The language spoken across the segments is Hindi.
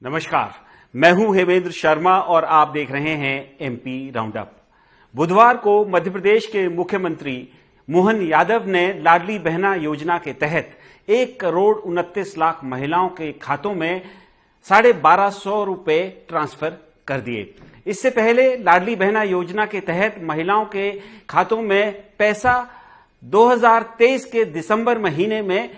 नमस्कार, मैं हूं हेमेंद्र शर्मा और आप देख रहे हैं एमपी राउंडअप। बुधवार को मध्य प्रदेश के मुख्यमंत्री मोहन यादव ने लाडली बहना योजना के तहत 1,29,00,000 महिलाओं के खातों में 1,250 रुपए ट्रांसफर कर दिए। इससे पहले लाडली बहना योजना के तहत महिलाओं के खातों में पैसा 2023 के दिसंबर महीने में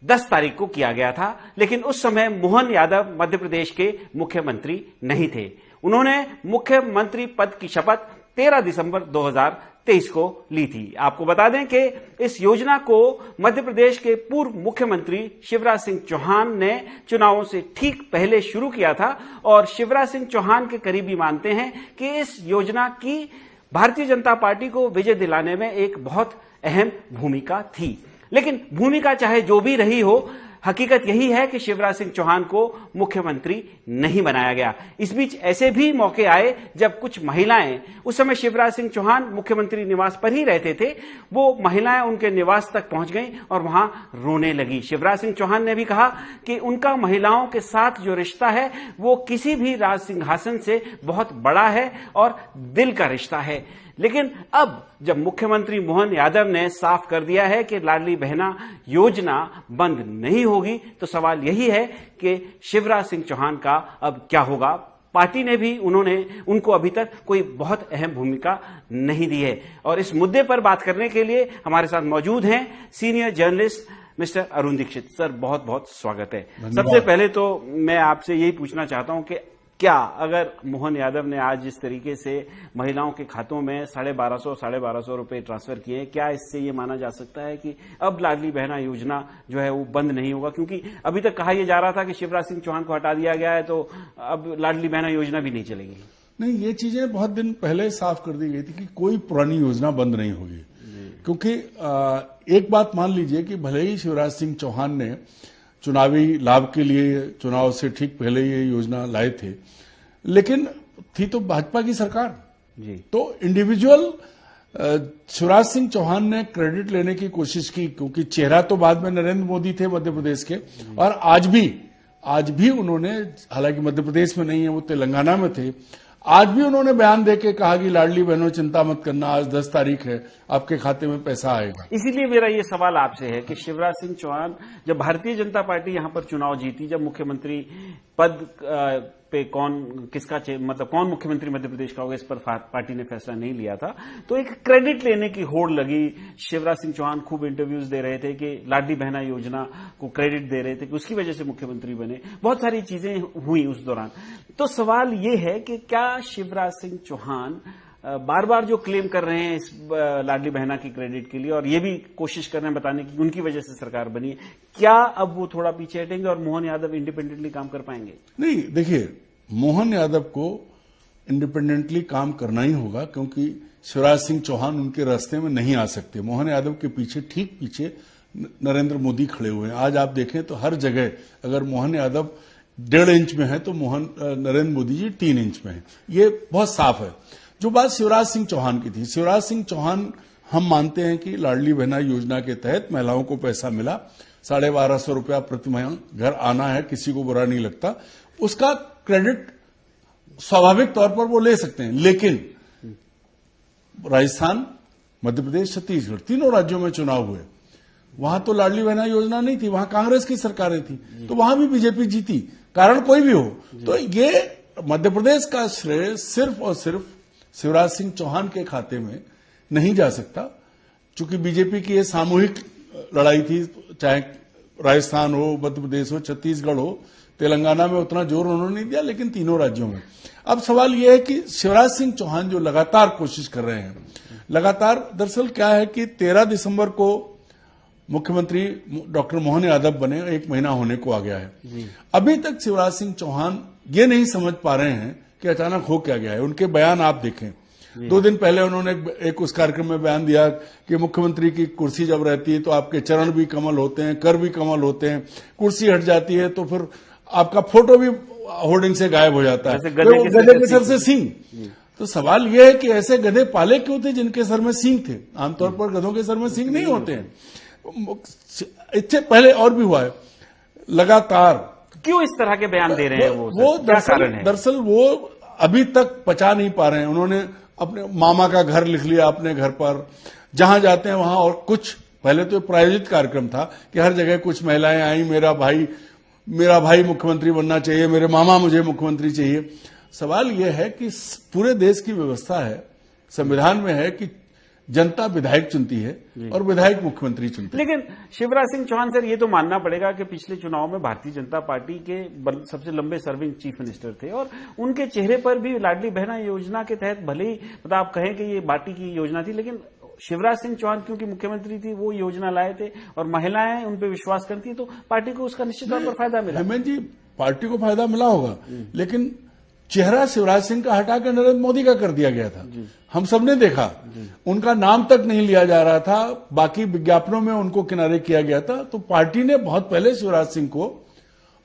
10 तारीख को किया गया था, लेकिन उस समय मोहन यादव मध्य प्रदेश के मुख्यमंत्री नहीं थे। उन्होंने मुख्यमंत्री पद की शपथ 13 दिसंबर 2023 को ली थी। आपको बता दें कि इस योजना को मध्य प्रदेश के पूर्व मुख्यमंत्री शिवराज सिंह चौहान ने चुनावों से ठीक पहले शुरू किया था और शिवराज सिंह चौहान के करीबी मानते हैं कि इस योजना की भारतीय जनता पार्टी को विजय दिलाने में एक बहुत अहम भूमिका थी। लेकिन भूमिका चाहे जो भी रही हो, हकीकत यही है कि शिवराज सिंह चौहान को मुख्यमंत्री नहीं बनाया गया। इस बीच ऐसे भी मौके आए जब कुछ महिलाएं, उस समय शिवराज सिंह चौहान मुख्यमंत्री निवास पर ही रहते थे, वो महिलाएं उनके निवास तक पहुंच गईं और वहां रोने लगी। शिवराज सिंह चौहान ने भी कहा कि उनका महिलाओं के साथ जो रिश्ता है वो किसी भी राज सिंहासन से बहुत बड़ा है और दिल का रिश्ता है। लेकिन अब जब मुख्यमंत्री मोहन यादव ने साफ कर दिया है कि लाडली बहना योजना बंद नहीं होगी, तो सवाल यही है कि शिवराज सिंह चौहान का अब क्या होगा। पार्टी ने भी उनको अभी तक कोई बहुत अहम भूमिका नहीं दी है। और इस मुद्दे पर बात करने के लिए हमारे साथ मौजूद हैं senior journalist mister Arun Dikshit. Sir, बहुत बहुत स्वागत है। सबसे पहले तो मैं आपसे यही पूछना चाहता हूं कि क्या अगर मोहन यादव ने आज इस तरीके से महिलाओं के खातों में 1,250 रुपए ट्रांसफर किए, क्या इससे ये माना जा सकता है कि अब लाडली बहना योजना जो है वो बंद नहीं होगा? क्योंकि अभी तक कहा यह जा रहा था कि शिवराज सिंह चौहान को हटा दिया गया है, तो अब लाडली बहना योजना भी नहीं चलेगी। नहीं, ये चीजें बहुत दिन पहले साफ कर दी गई थी कि कोई पुरानी योजना बंद नहीं होगी। क्योंकि एक बात मान लीजिए कि भले ही शिवराज सिंह चौहान ने चुनावी लाभ के लिए चुनाव से ठीक पहले ये योजना लाए थे, लेकिन थी तो भाजपा की सरकार जी। तो इंडिविजुअल शिवराज सिंह चौहान ने क्रेडिट लेने की कोशिश की, क्योंकि चेहरा तो बाद में नरेंद्र मोदी थे मध्य प्रदेश के, और आज भी उन्होंने, हालांकि मध्य प्रदेश में नहीं है, वो तेलंगाना में थे, आज भी उन्होंने बयान देके कहा कि लाडली बहनों चिंता मत करना, आज 10 तारीख है, आपके खाते में पैसा आएगा। इसीलिए मेरा ये सवाल आपसे है कि शिवराज सिंह चौहान, जब भारतीय जनता पार्टी यहां पर चुनाव जीती, जब मुख्यमंत्री पद पे कौन मुख्यमंत्री मध्य प्रदेश का होगा, इस पर पार्टी ने फैसला नहीं लिया था, तो एक क्रेडिट लेने की होड़ लगी। शिवराज सिंह चौहान खूब इंटरव्यूज दे रहे थे कि लाडली बहना योजना को क्रेडिट दे रहे थे कि उसकी वजह से मुख्यमंत्री बने। बहुत सारी चीजें हुई उस दौरान। तो सवाल ये है कि क्या शिवराज सिंह चौहान बार बार जो क्लेम कर रहे हैं इस लाडली बहना की क्रेडिट के लिए, और ये भी कोशिश कर रहे हैं बताने की उनकी वजह से सरकार बनी है, क्या अब वो थोड़ा पीछे हटेंगे और मोहन यादव इंडिपेंडेंटली काम कर पाएंगे? नहीं, देखिए, मोहन यादव को इंडिपेंडेंटली काम करना ही होगा, क्योंकि शिवराज सिंह चौहान उनके रास्ते में नहीं आ सकते। मोहन यादव के पीछे, ठीक पीछे नरेंद्र मोदी खड़े हुए हैं। आज आप देखें तो हर जगह अगर मोहन यादव 1.5 इंच में है तो नरेंद्र मोदी जी 3 इंच में है। ये बहुत साफ है। जो बात शिवराज सिंह चौहान की थी, शिवराज सिंह चौहान, हम मानते हैं कि लाडली बहना योजना के तहत महिलाओं को पैसा मिला, 1,250 रुपया प्रति माह घर आना है, किसी को बुरा नहीं लगता, उसका क्रेडिट स्वाभाविक तौर पर वो ले सकते हैं। लेकिन राजस्थान, मध्य प्रदेश, छत्तीसगढ़, तीनों राज्यों में चुनाव हुए, वहां तो लाडली बहना योजना नहीं थी, वहां कांग्रेस की सरकारें थी, तो वहां भी बीजेपी जीती, कारण कोई भी हो। तो ये मध्य प्रदेश का श्रेय सिर्फ और सिर्फ शिवराज सिंह चौहान के खाते में नहीं जा सकता, चूंकि बीजेपी की ये सामूहिक लड़ाई थी, चाहे राजस्थान हो, मध्य प्रदेश हो, छत्तीसगढ़ हो, तेलंगाना में उतना जोर उन्होंने नहीं दिया, लेकिन तीनों राज्यों में। अब सवाल यह है कि शिवराज सिंह चौहान जो लगातार कोशिश कर रहे हैं, दरअसल क्या है कि 13 दिसंबर को मुख्यमंत्री डॉक्टर मोहन यादव बने, 1 महीना होने को आ गया है। अभी तक शिवराज सिंह चौहान ये नहीं समझ पा रहे हैं कि अचानक हो क्या गया है। उनके बयान आप देखें, 2 दिन पहले उन्होंने एक उस कार्यक्रम में बयान दिया कि मुख्यमंत्री की कुर्सी जब रहती है तो आपके चरण भी कमल होते हैं, कर भी कमल होते हैं, कुर्सी हट जाती है तो फिर आपका फोटो भी होर्डिंग से गायब हो जाता है, गधे के सर से सींग। तो सवाल यह है कि ऐसे गधे पाले क्यों थे जिनके सर में सींग थे? आमतौर पर गधों के सर में सींग नहीं होते हैं। इससे पहले और भी हुआ है, लगातार क्यों इस तरह के बयान दे रहे हैं वो क्या कारण है? दरअसल वो अभी तक पचा नहीं पा रहे हैं। उन्होंने अपने मामा का घर लिख लिया अपने घर पर, जहां जाते हैं वहां, और कुछ पहले तो प्रायोजित कार्यक्रम था कि हर जगह कुछ महिलाएं आई, मेरा भाई मुख्यमंत्री बनना चाहिए, मेरे मामा मुझे मुख्यमंत्री चाहिए। सवाल यह है कि पूरे देश की व्यवस्था है, संविधान में है कि जनता विधायक चुनती है और विधायक मुख्यमंत्री चुनते हैं। लेकिन शिवराज सिंह चौहान सर, ये तो मानना पड़ेगा कि पिछले चुनाव में भारतीय जनता पार्टी के सबसे लंबे सर्विंग चीफ मिनिस्टर थे और उनके चेहरे पर भी लाडली बहना योजना के तहत भले ही मतलब आप कहें कि ये पार्टी की योजना थी, लेकिन शिवराज सिंह चौहान क्योंकि मुख्यमंत्री थी वो योजना लाए थे और महिलाएं उन पर विश्वास करती तो पार्टी को उसका निश्चित तौर पर फायदा मिला। हेमंत जी, पार्टी को फायदा मिला होगा, लेकिन चेहरा शिवराज सिंह का हटाकर नरेंद्र मोदी का कर दिया गया था। हम सबने देखा, उनका नाम तक नहीं लिया जा रहा था, बाकी विज्ञापनों में उनको किनारे किया गया था। तो पार्टी ने बहुत पहले शिवराज सिंह को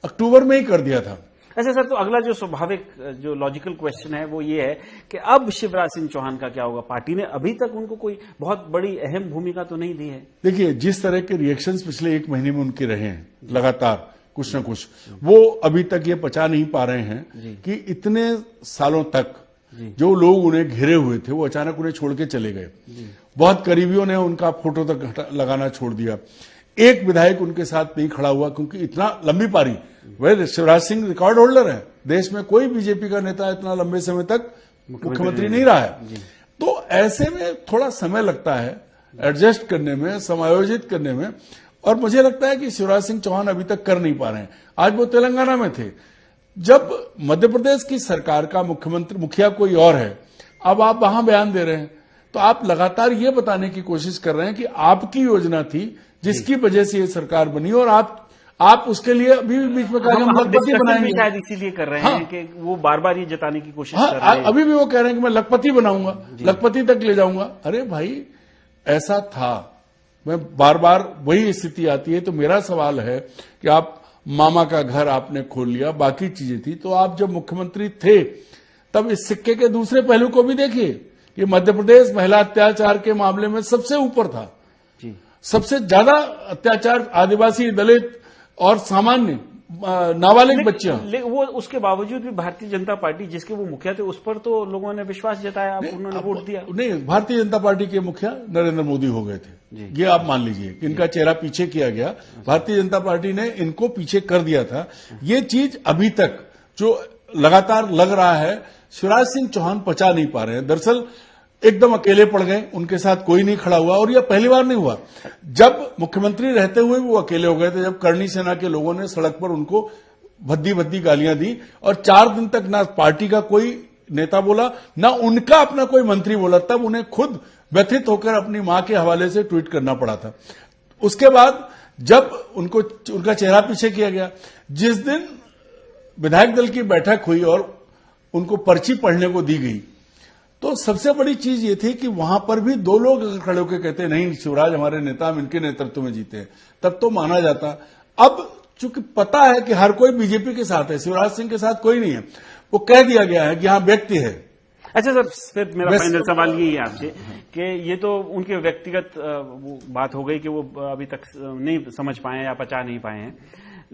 अक्टूबर में ही कर दिया था। अच्छा सर, तो अगला जो स्वाभाविक जो लॉजिकल क्वेश्चन है वो ये है कि अब शिवराज सिंह चौहान का क्या होगा? पार्टी ने अभी तक उनको कोई बहुत बड़ी अहम भूमिका तो नहीं दी है। देखिए, जिस तरह के रिएक्शंस पिछले एक महीने में उनके रहे हैं लगातार कुछ न कुछ, वो अभी तक ये पचा नहीं पा रहे हैं कि इतने सालों तक जो लोग उन्हें घिरे हुए थे वो अचानक उन्हें छोड़ के चले गए। बहुत करीबियों ने उनका फोटो तक लगाना छोड़ दिया। एक विधायक उनके साथ नहीं खड़ा हुआ क्योंकि इतना लंबी पारी, वह शिवराज सिंह रिकॉर्ड होल्डर है, देश में कोई बीजेपी का नेता इतना लंबे समय तक मुख्यमंत्री नहीं रहा है। तो ऐसे में थोड़ा समय लगता है एडजस्ट करने में, समायोजित करने में, और मुझे लगता है कि शिवराज सिंह चौहान अभी तक कर नहीं पा रहे हैं। आज वो तेलंगाना में थे, जब मध्य प्रदेश की सरकार का मुखिया कोई और है, अब आप वहां बयान दे रहे हैं, तो आप लगातार ये बताने की कोशिश कर रहे हैं कि आपकी योजना थी जिसकी वजह से ये सरकार बनी, और आप उसके लिए अभी भी बीच में हम लखपति बनाएंगे, शायद इसीलिए कर रहे हैं कि वो बार बार ये जताने की कोशिश कर रहे हैं। अभी भी वो कह रहे हैं कि मैं लखपति बनाऊंगा, लखपति तक ले जाऊंगा। अरे भाई, ऐसा था, मैं बार बार वही स्थिति आती है। तो मेरा सवाल है कि आप मामा का घर आपने खोल लिया, बाकी चीजें थी, तो आप जब मुख्यमंत्री थे तब इस सिक्के के दूसरे पहलू को भी देखिए कि मध्य प्रदेश महिला अत्याचार के मामले में सबसे ऊपर था। सबसे ज्यादा अत्याचार आदिवासी, दलित और सामान्य नाबालिग बच्चियां, वो उसके बावजूद भी भारतीय जनता पार्टी जिसके वो मुखिया थे उस पर तो लोगों ने विश्वास जताया, उन्होंने वोट दिया। नहीं, भारतीय जनता पार्टी के मुखिया नरेंद्र मोदी हो गए थे, ये आप मान लीजिए कि इनका चेहरा पीछे किया गया, भारतीय जनता पार्टी ने इनको पीछे कर दिया था। ये चीज अभी तक जो लगातार लग रहा है, शिवराज सिंह चौहान पचा नहीं पा रहे हैं। दरअसल एकदम अकेले पड़ गए, उनके साथ कोई नहीं खड़ा हुआ, और यह पहली बार नहीं हुआ। जब मुख्यमंत्री रहते हुए वो अकेले हो गए थे, जब करणी सेना के लोगों ने सड़क पर उनको भद्दी भद्दी गालियां दी, और 4 दिन तक ना पार्टी का कोई नेता बोला, ना उनका अपना कोई मंत्री बोला, तब उन्हें खुद व्यथित होकर अपनी मां के हवाले से ट्वीट करना पड़ा था। उसके बाद जब उनका चेहरा पीछे किया गया, जिस दिन विधायक दल की बैठक हुई और उनको पर्ची पढ़ने को दी गई, तो सबसे बड़ी चीज ये थी कि वहां पर भी 2 लोग अगर खड़े होकर कहते नहीं शिवराज हमारे नेता, हम इनके नेतृत्व में जीते हैं, तब तो माना जाता। अब चूंकि पता है कि हर कोई बीजेपी के साथ है, शिवराज सिंह के साथ कोई नहीं है, वो कह दिया गया है कि हाँ व्यक्ति है। अच्छा सर, फिर मेरा फाइनल सवाल यही है आपसे कि ये तो उनके व्यक्तिगत बात हो गई कि वो अभी तक नहीं समझ पाए या पचा नहीं पाए हैं,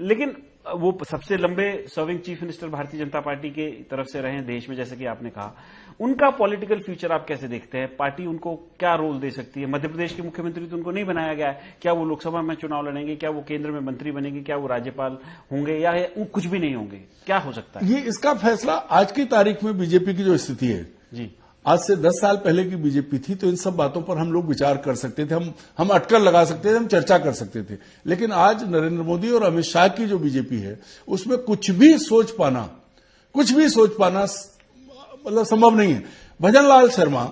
लेकिन वो सबसे लंबे serving chief minister Bharatiya Janata party के तरफ से रहे हैं देश में, जैसे कि आपने कहा। उनका पॉलिटिकल फ्यूचर आप कैसे देखते हैं? पार्टी उनको क्या रोल दे सकती है? मध्य प्रदेश के मुख्यमंत्री तो उनको नहीं बनाया गया है, क्या वो लोकसभा में चुनाव लड़ेंगे? क्या वो केंद्र में मंत्री बनेंगे? क्या वो राज्यपाल होंगे या वो कुछ भी नहीं होंगे? क्या हो सकता है? ये इसका फैसला आज की तारीख में बीजेपी की जो स्थिति है जी, आज से 10 साल पहले की बीजेपी थी तो इन सब बातों पर हम लोग विचार कर सकते थे, हम अटकल लगा सकते थे, हम चर्चा कर सकते थे। लेकिन आज नरेंद्र मोदी और अमित शाह की जो बीजेपी है उसमें कुछ भी सोच पाना मतलब संभव नहीं है। भजन लाल शर्मा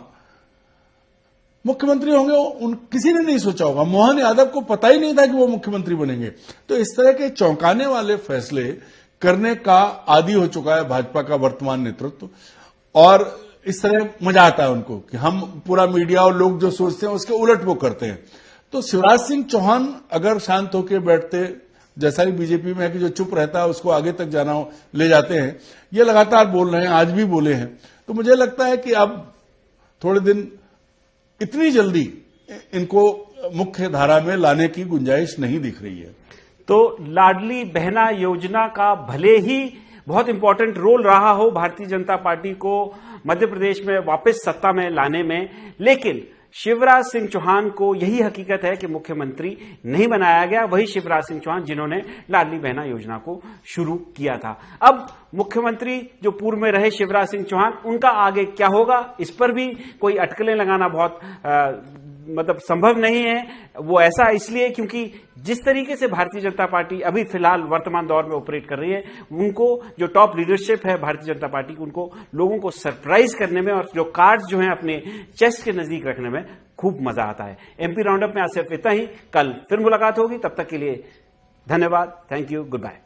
मुख्यमंत्री होंगे, किसी ने नहीं सोचा होगा। मोहन यादव को पता ही नहीं था कि वो मुख्यमंत्री बनेंगे। तो इस तरह के चौंकाने वाले फैसले करने का आदी हो चुका है भाजपा का वर्तमान नेतृत्व, और इस तरह मजा आता है उनको कि हम पूरा मीडिया और लोग जो सोचते हैं उसके उलट वो करते हैं। तो शिवराज सिंह चौहान अगर शांत होकर बैठते, जैसा ही बीजेपी में है कि जो चुप रहता है उसको आगे तक जाना ले जाते हैं, ये लगातार बोल रहे हैं, आज भी बोले हैं, तो मुझे लगता है कि अब थोड़े दिन इतनी जल्दी इनको मुख्य धारा में लाने की गुंजाइश नहीं दिख रही है। तो लाडली बहना योजना का भले ही बहुत इंपॉर्टेंट रोल रहा हो भारतीय जनता पार्टी को मध्य प्रदेश में वापस सत्ता में लाने में, लेकिन शिवराज सिंह चौहान को यही हकीकत है कि मुख्यमंत्री नहीं बनाया गया, वही शिवराज सिंह चौहान जिन्होंने लाडली बहना योजना को शुरू किया था। अब मुख्यमंत्री जो पूर्व में रहे शिवराज सिंह चौहान, उनका आगे क्या होगा, इस पर भी कोई अटकलें लगाना बहुत मतलब संभव नहीं है। वो ऐसा इसलिए क्योंकि जिस तरीके से भारतीय जनता पार्टी अभी फिलहाल वर्तमान दौर में ऑपरेट कर रही है, उनको जो टॉप लीडरशिप है भारतीय जनता पार्टी की, उनको लोगों को सरप्राइज करने में और जो कार्ड्स जो हैं अपने चेस्ट के नजदीक रखने में खूब मजा आता है। एमपी राउंडअप में आज सिर्फ इतना ही, कल फिर मुलाकात होगी, तब तक के लिए धन्यवाद, थैंक यू, गुड बाय।